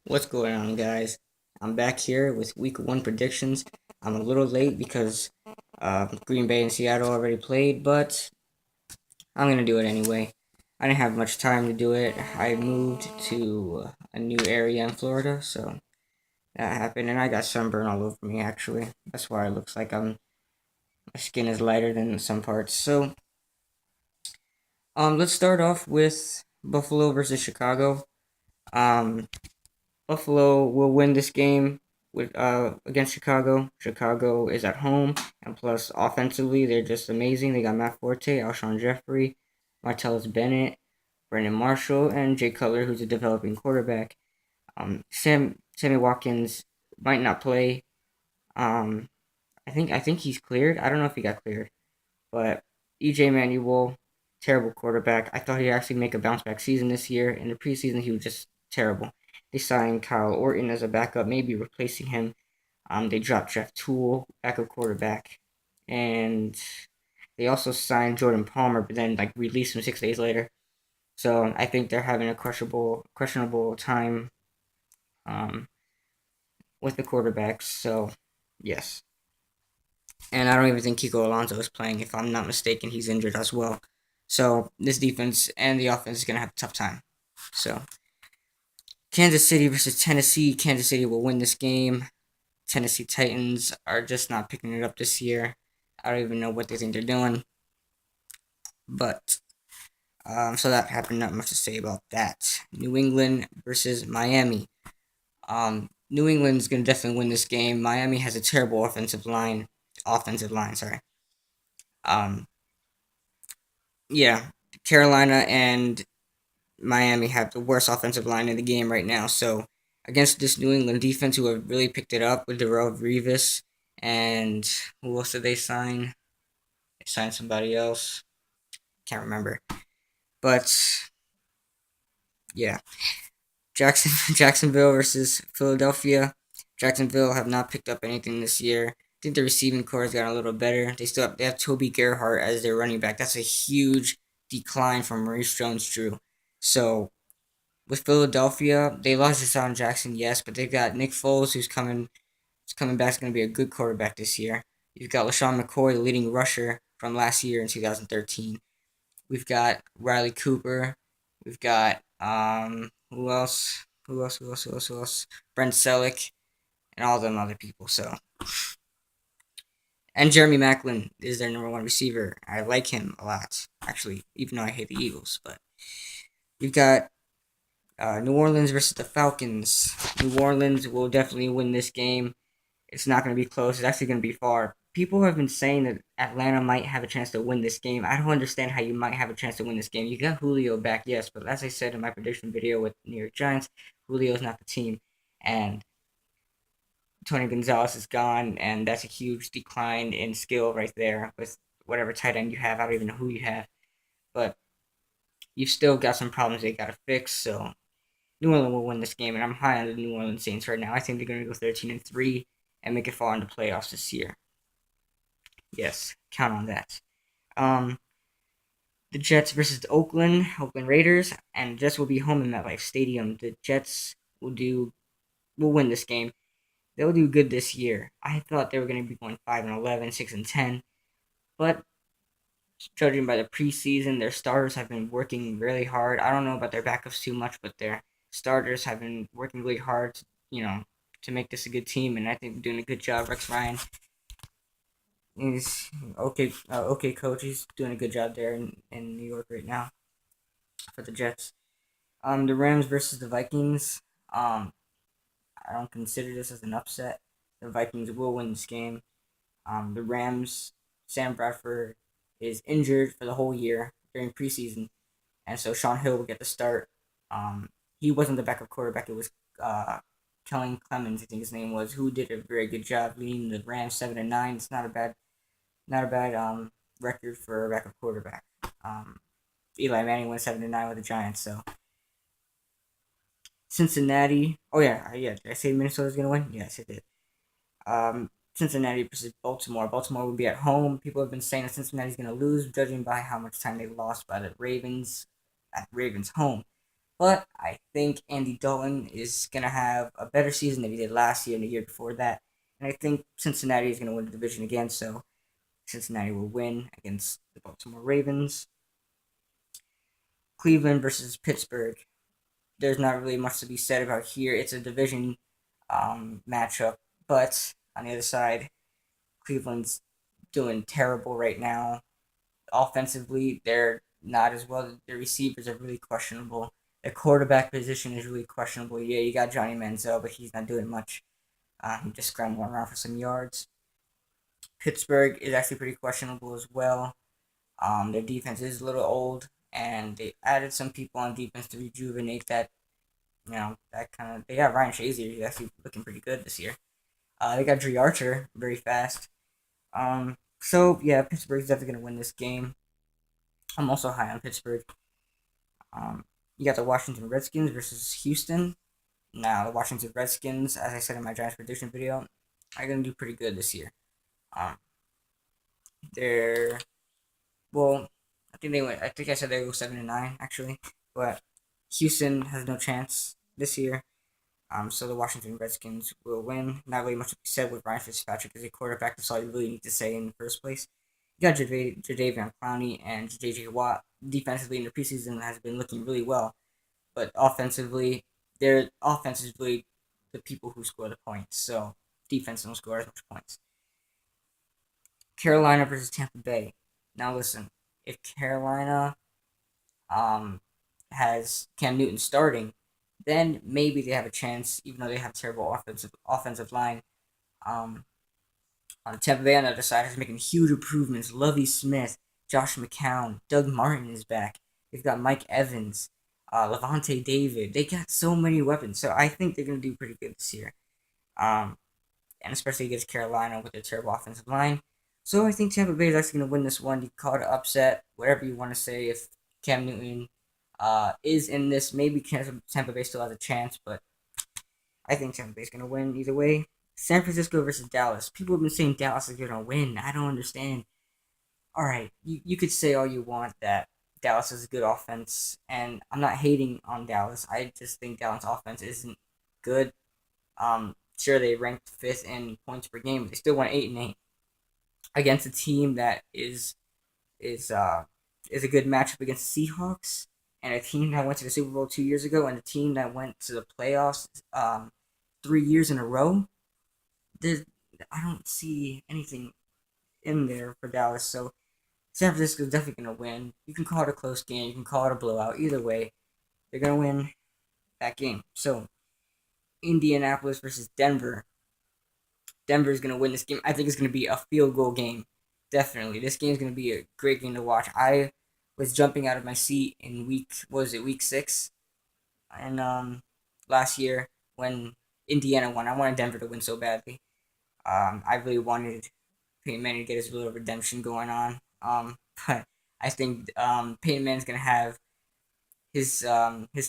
What's going on, guys? I'm back here with week one predictions. I'm a little late because Green Bay and Seattle already played, but I'm going to do it anyway. I didn't have much time to do it. I moved to a new area in Florida, so that happened, and I got sunburn all over me, actually. That's why it looks like my skin is lighter than some parts. Let's start off with Buffalo versus Chicago. Um, Buffalo will win this game with against Chicago. Chicago is at home, and plus offensively, they're just amazing. They got Matt Forte, Alshon Jeffrey, Martellus Bennett, Brandon Marshall, and Jay Cutler, who's a developing quarterback. Sammy Watkins might not play. Um, I think he's cleared. I don't know if he got cleared, but EJ Manuel, terrible quarterback. I thought he'd actually make a bounce back season this year. In the preseason, he was just terrible. They signed Kyle Orton as a backup, maybe replacing him. They dropped Jeff Toole, backup quarterback, and they also signed Jordan Palmer, but then released him 6 days later. So I think they're having a questionable time um, with the quarterbacks. So yes, and I don't even think Kiko Alonso is playing. If I'm not mistaken, he's injured as well. So this defense and the offense is gonna have a tough time. So Kansas City versus Tennessee. Kansas City will win this game. Tennessee Titans are just not picking it up this year. I don't even know what they think they're doing. But so that happened. Not much to say about that. New England versus Miami. New England's gonna definitely win this game. Miami has a terrible offensive line. Offensive line, sorry. Um, yeah, Carolina and Miami have the worst offensive line in the game right now. So against this New England defense, who have really picked it up with Darrell Revis and who else did they sign? They signed somebody else. Can't remember. But yeah, Jacksonville versus Philadelphia. Jacksonville have not picked up anything this year. I think the receiving core has gotten a little better. They have Toby Gerhart as their running back. That's a huge decline from Maurice Jones-Drew. So with Philadelphia, they lost Deshaun Jackson, yes, but they've got Nick Foles, who's coming back, is going to be a good quarterback this year. You've got LaShawn McCoy, the leading rusher from last year in 2013. We've got Riley Cooper. We've got who else? Who else? Brent Selleck and all them other people. So and Jeremy Maclin is their number one receiver. I like him a lot, actually, even though I hate the Eagles. But you've got New Orleans versus the Falcons. New Orleans will definitely win this game. It's not going to be close. It's actually going to be far. People have been saying that Atlanta might have a chance to win this game. I don't understand how you might have a chance to win this game. You got Julio back, yes, but as I said in my prediction video with New York Giants, Julio's not the team. And Tony Gonzalez is gone, and that's a huge decline in skill right there with whatever tight end you have. I don't even know who you have. But you've still got some problems they got to fix, so New Orleans will win this game, and I'm high on the New Orleans Saints right now. I think they're going to go 13-3 and make it far into playoffs this year. Yes, count on that. Um, the Jets versus the Oakland Raiders, and Jets will be home in MetLife Stadium. The Jets will win this game. They'll do good this year. I thought they were going to be going 5-11, 6-10, but judging by the preseason, their starters have been working really hard. I don't know about their backups too much, but their starters have been working really hard, to make this a good team, and I think they're doing a good job. Rex Ryan is okay coach. He's doing a good job there in New York right now for the Jets. The Rams versus the Vikings. I don't consider this as an upset. The Vikings will win this game. The Rams, Sam Bradford is injured for the whole year during preseason, and so Sean Hill will get the start. He wasn't the backup quarterback; it was Kellen Clemens, I think his name was, who did a very good job leading the Rams 7-9. It's not a bad record for a backup quarterback. Eli Manning went 7-9 with the Giants. So Cincinnati. Oh yeah. Did I say Minnesota's gonna win? Yes, it did. Cincinnati versus Baltimore. Baltimore will be at home. People have been saying that Cincinnati's going to lose, judging by how much time they lost by the Ravens at Ravens home. But I think Andy Dalton is going to have a better season than he did last year and the year before that. And I think Cincinnati is going to win the division again, so Cincinnati will win against the Baltimore Ravens. Cleveland versus Pittsburgh. There's not really much to be said about here. It's a division matchup, but on the other side, Cleveland's doing terrible right now. Offensively, they're not as well. Their receivers are really questionable. Their quarterback position is really questionable. Yeah, you got Johnny Manziel, but he's not doing much. He just scrambling around for some yards. Pittsburgh is actually pretty questionable as well. Their defense is a little old, and they added some people on defense to rejuvenate that. That kind of. They got Ryan Shazier. He's actually looking pretty good this year. They got Dre Archer very fast. So yeah, Pittsburgh's definitely gonna win this game. I'm also high on Pittsburgh. You got the Washington Redskins versus Houston. Now the Washington Redskins, as I said in my Giants prediction video, are gonna do pretty good this year. Um, they're well, I think they went. I think I said they go 7-9 actually, but Houston has no chance this year. So the Washington Redskins will win. Not really much to be said with Ryan Fitzpatrick as a quarterback. That's all you really need to say in the first place. You got Jadeveon Clowney and J.J. Watt. Defensively in the preseason has been looking really well, but offensively, their offense is really the people who score the points. So defense don't score as much points. Carolina versus Tampa Bay. Now listen, if Carolina has Cam Newton starting, then maybe they have a chance, even though they have terrible offensive line. Um, on Tampa Bay on the other side is making huge improvements. Lovey Smith, Josh McCown, Doug Martin is back. They've got Mike Evans, Levante David. They got so many weapons, so I think they're gonna do pretty good this year. Um, and especially against Carolina with their terrible offensive line. So I think Tampa Bay is actually gonna win this one. You call it an upset, whatever you want to say. If Cam Newton is in this, maybe Tampa Bay still has a chance, but I think Tampa Bay's gonna win either way. San Francisco versus Dallas. People have been saying Dallas is gonna win. I don't understand. All right, you could say all you want that Dallas is a good offense, and I'm not hating on Dallas. I just think Dallas' offense isn't good. Sure they ranked fifth in points per game, but they still won 8-8 against a team that is uh is a good matchup against the Seahawks and a team that went to the Super Bowl 2 years ago and a team that went to the playoffs 3 years in a row. There's, I don't see anything in there for Dallas, so San Francisco is definitely gonna win. You can call it a close game, you can call it a blowout. Either way, they're gonna win that game. So Indianapolis versus Denver. Denver is gonna win this game. I think it's gonna be a field goal game. Definitely, this game is gonna be a great game to watch. I was jumping out of my seat in week 6, and last year when Indiana won. I wanted Denver to win so badly. I really wanted Peyton Manning to get his little redemption going on. But I think Peyton Manning's gonna have his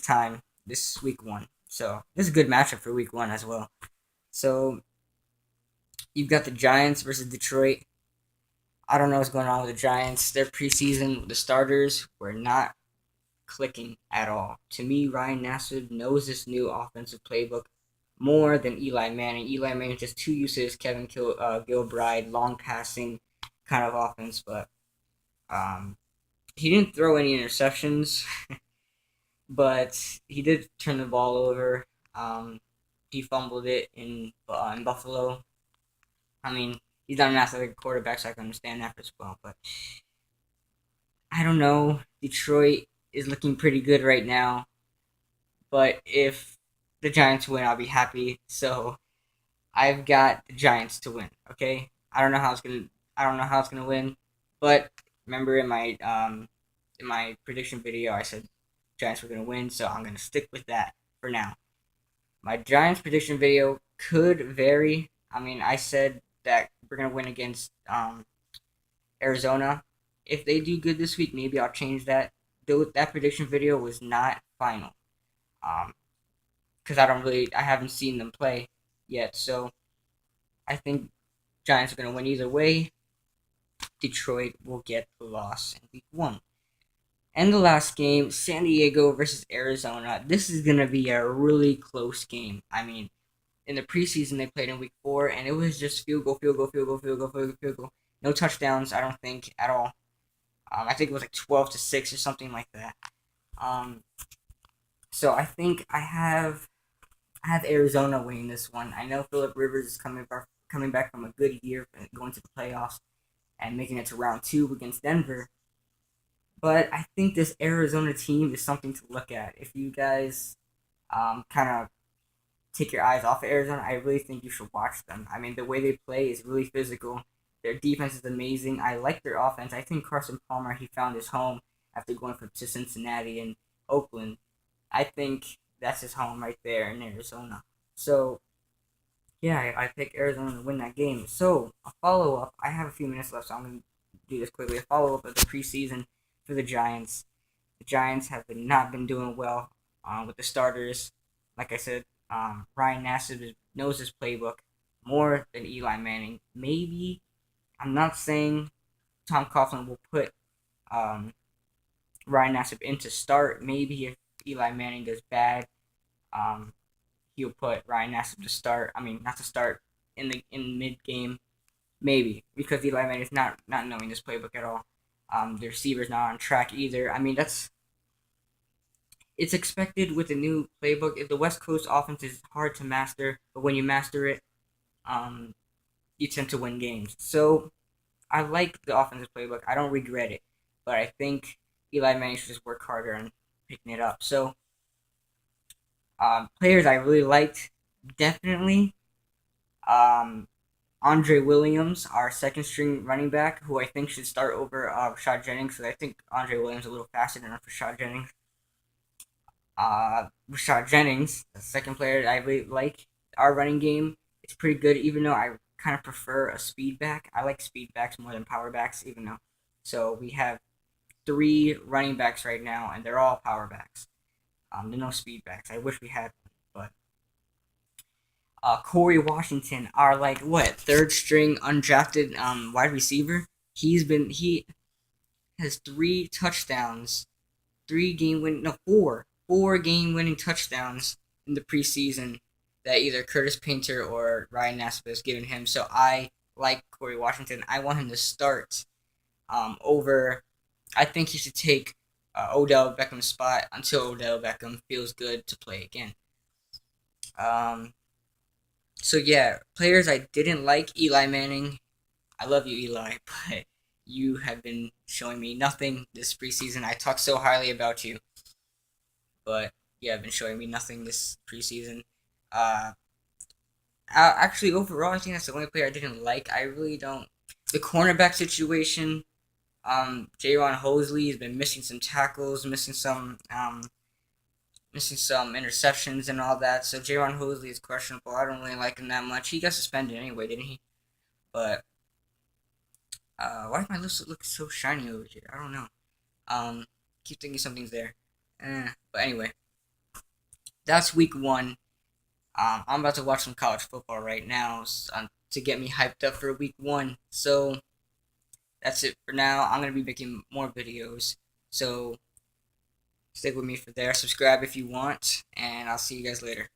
time this week 1. So this is a good matchup for week 1 as well. So you've got the Giants versus Detroit. I don't know what's going on with the Giants. Their preseason, the starters were not clicking at all. To me, Ryan Nassib knows this new offensive playbook more than Eli Manning. Eli Manning just too used to his Gilbride long passing kind of offense, but he didn't throw any interceptions, but he did turn the ball over. He fumbled it in Buffalo. I mean, he's not an athletic quarterback, so I can understand that as well. But I don't know. Detroit is looking pretty good right now, but if the Giants win, I'll be happy. So I've got the Giants to win. Okay, I don't know how it's gonna. I don't know how it's gonna win, but remember in my prediction video, I said Giants were gonna win, so I'm gonna stick with that for now. My Giants prediction video could vary. I mean, I said that we're gonna win against Arizona. If they do good this week, maybe I'll change that. Though that prediction video was not final, because I haven't seen them play yet. So I think Giants are gonna win either way. Detroit will get the loss in week 1. And the last game, San Diego versus Arizona. This is gonna be a really close game. I mean, in the preseason they played in week 4, and it was just field goal, field goal, field goal, field goal, field goal, field goal. No touchdowns, I don't think at all. I think it was like 12-6 or something like that. Um, so I think I have Arizona winning this one. I know Philip Rivers is coming back from a good year, going to the playoffs and making it to round 2 against Denver. But I think this Arizona team is something to look at. If you guys kind of take your eyes off of Arizona, I really think you should watch them. I mean, the way they play is really physical. Their defense is amazing. I like their offense. I think Carson Palmer, he found his home after going to Cincinnati and Oakland. I think that's his home right there in Arizona. So yeah, I pick Arizona to win that game. So a follow up. I have a few minutes left, so I'm gonna do this quickly. A follow up of the preseason for the Giants. The Giants have not been doing well with the starters. Like I said, Ryan Nassib knows his playbook more than Eli Manning. Maybe I'm not saying Tom Coughlin will put um, Ryan Nassib in to start. Maybe if Eli Manning does bad, um, he'll put Ryan Nassib to start. I mean, not to start in mid game. Maybe because Eli Manning is not knowing this playbook at all. The receiver's not on track either. I mean, it's expected with the new playbook. If the West Coast offense is hard to master, but when you master it, um, you tend to win games. So I like the offensive playbook. I don't regret it, but I think Eli Manning should just work harder on picking it up. So players I really liked, definitely Andre Williams, our second string running back, who I think should start over Rashad Jennings. So I think Andre Williams is a little faster than Rashad Jennings. Rashad Jennings, the second player I really like. Our running game, it's pretty good, even though I kind of prefer a speed back. I like speed backs more than power backs, even though. So we have 3 running backs right now, and they're all power backs. There's no speed backs. I wish we had one, but Corey Washington, our like what third string undrafted wide receiver. He has 3 touchdowns, 3 game win no 4 game winning touchdowns in the preseason that either Curtis Painter or Ryan Nassib has given him. So I like Corey Washington. I want him to start over. I think he should take Odell Beckham's spot until Odell Beckham feels good to play again. Um, so yeah, players I didn't like Eli Manning. I love you, Eli, but you have been showing me nothing this preseason. I talk so highly about you, but yeah, have been showing me nothing this preseason. Uh, actually, overall, I think that's the only player I didn't like. I really don't. The cornerback situation. Jaron Hosley has been missing some tackles, missing some interceptions and all that. So Jaron Hosley is questionable. I don't really like him that much. He got suspended anyway, didn't he? But why does my lips look so shiny over here? I don't know. Keep thinking something's there. But anyway, that's week 1. I'm about to watch some college football right now to get me hyped up for week 1. So that's it for now. I'm gonna be making more videos. So stick with me for there. Subscribe if you want, and I'll see you guys later.